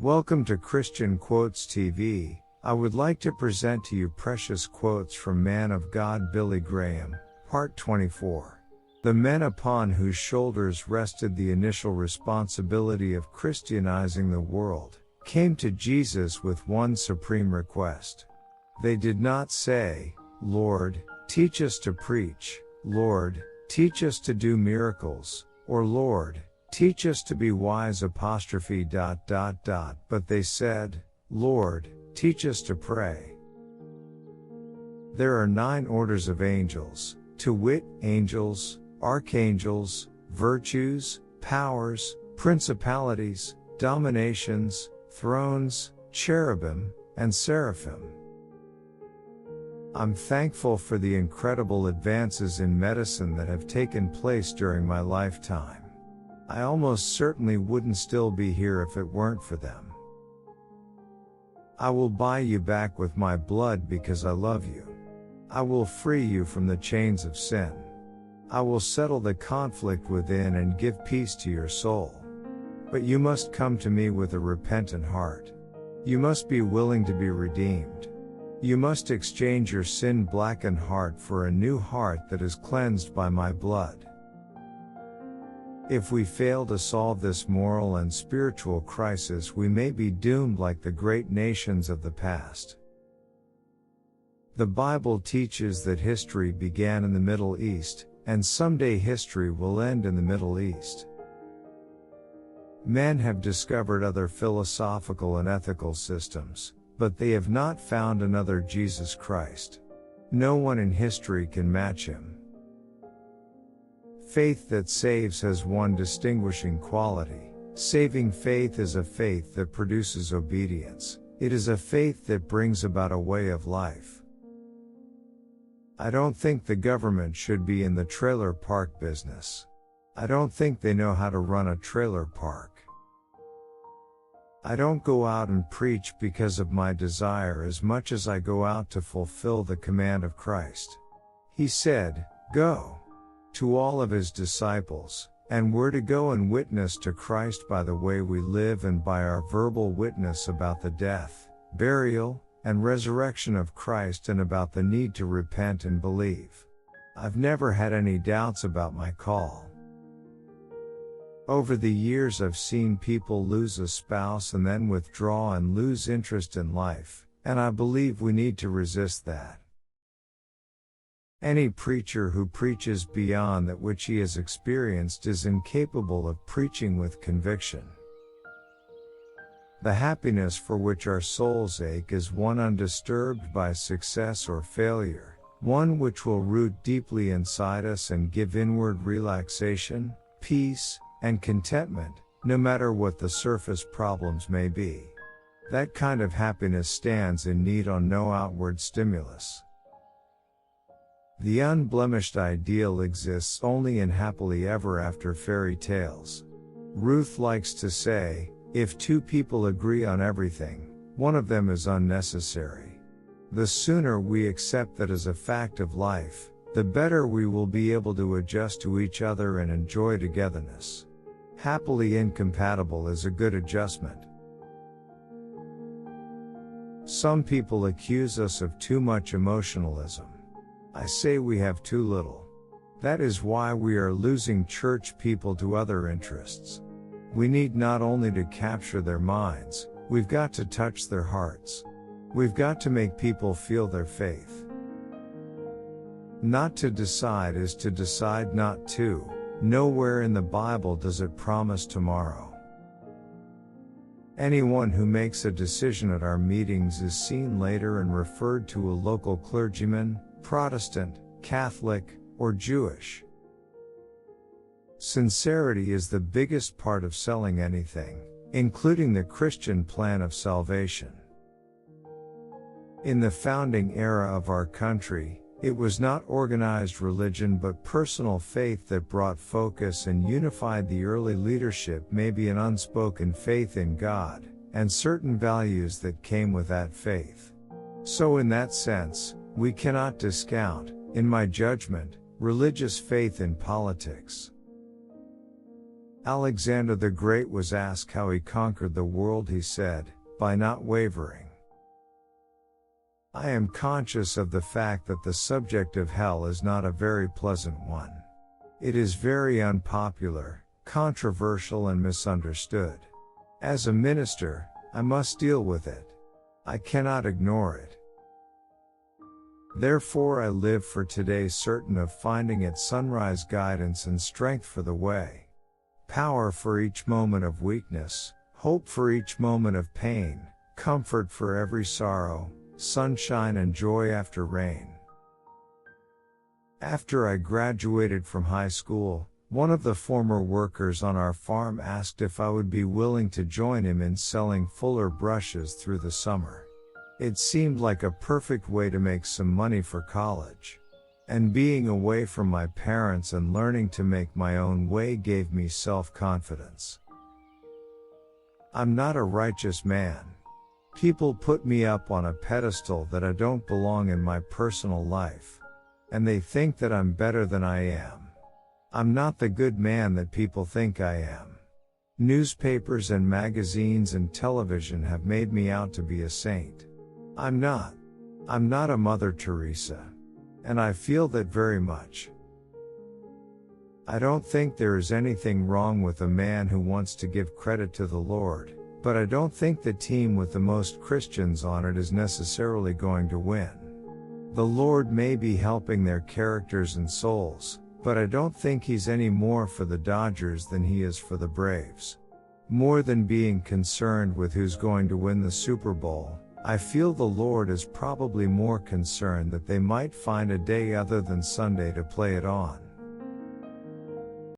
Welcome to Christian Quotes TV. I would like to present to you precious quotes from man of God Billy Graham, Part 24. The men upon whose shoulders rested the initial responsibility of Christianizing the world, came to Jesus with one supreme request. They did not say, "Lord, teach us to preach," "Lord, teach us to do miracles," or "Lord, teach us to be wise but they said, "Lord, teach us to pray." There are 9 orders of angels, to wit, angels, archangels, virtues, powers, principalities, dominations, thrones, cherubim, and seraphim. I'm thankful for the incredible advances in medicine that have taken place during my lifetime. I almost certainly wouldn't still be here if it weren't for them. I will buy you back with my blood because I love you. I will free you from the chains of sin. I will settle the conflict within and give peace to your soul. But you must come to me with a repentant heart. You must be willing to be redeemed. You must exchange your sin-blackened heart for a new heart that is cleansed by my blood. If we fail to solve this moral and spiritual crisis, we may be doomed like the great nations of the past. The Bible teaches that history began in the Middle East, and someday history will end in the Middle East. Men have discovered other philosophical and ethical systems, but they have not found another Jesus Christ. No one in history can match him. Faith that saves has one distinguishing quality. Saving faith is a faith that produces obedience. It is a faith that brings about a way of life. I don't think the government should be in the trailer park business. I don't think they know how to run a trailer park. I don't go out and preach because of my desire as much as I go out to fulfill the command of Christ. He said, "Go to all of his disciples," and we're to go and witness to Christ by the way we live and by our verbal witness about the death, burial, and resurrection of Christ and about the need to repent and believe. I've never had any doubts about my call. Over the years I've seen people lose a spouse and then withdraw and lose interest in life, and I believe we need to resist that. Any preacher who preaches beyond that which he has experienced is incapable of preaching with conviction. The happiness for which our souls ache is one undisturbed by success or failure, one which will root deeply inside us and give inward relaxation, peace, and contentment, no matter what the surface problems may be. That kind of happiness stands in need on no outward stimulus. The unblemished ideal exists only in happily ever after fairy tales. Ruth likes to say, if 2 people agree on everything, one of them is unnecessary. The sooner we accept that as a fact of life, the better we will be able to adjust to each other and enjoy togetherness. Happily incompatible is a good adjustment. Some people accuse us of too much emotionalism. I say we have too little. That is why we are losing church people to other interests. We need not only to capture their minds, we've got to touch their hearts. We've got to make people feel their faith. Not to decide is to decide not to. Nowhere in the Bible does it promise tomorrow. Anyone who makes a decision at our meetings is seen later and referred to a local clergyman, Protestant, Catholic, or Jewish. Sincerity is the biggest part of selling anything, including the Christian plan of salvation. In the founding era of our country, it was not organized religion but personal faith that brought focus and unified the early leadership, maybe an unspoken faith in God, and certain values that came with that faith. So in that sense, we cannot discount, in my judgment, religious faith in politics. Alexander the Great was asked how he conquered the world. He said, "By not wavering." I am conscious of the fact that the subject of hell is not a very pleasant one. It is very unpopular, controversial and misunderstood. As a minister, I must deal with it. I cannot ignore it. Therefore I live for today, certain of finding at sunrise guidance and strength for the way, power for each moment of weakness, hope for each moment of pain, comfort for every sorrow, sunshine and joy after rain. After I graduated from high school, one of the former workers on our farm asked if I would be willing to join him in selling Fuller brushes through the summer. It seemed like a perfect way to make some money for college. And being away from my parents and learning to make my own way gave me self-confidence. I'm not a righteous man. People put me up on a pedestal that I don't belong in my personal life. And they think that I'm better than I am. I'm not the good man that people think I am. Newspapers and magazines and television have made me out to be a saint. I'm not. I'm not a Mother Teresa. And I feel that very much. I don't think there is anything wrong with a man who wants to give credit to the Lord, but I don't think the team with the most Christians on it is necessarily going to win. The Lord may be helping their characters and souls, but I don't think He's any more for the Dodgers than He is for the Braves. More than being concerned with who's going to win the Super Bowl, I feel the Lord is probably more concerned that they might find a day other than Sunday to play it on.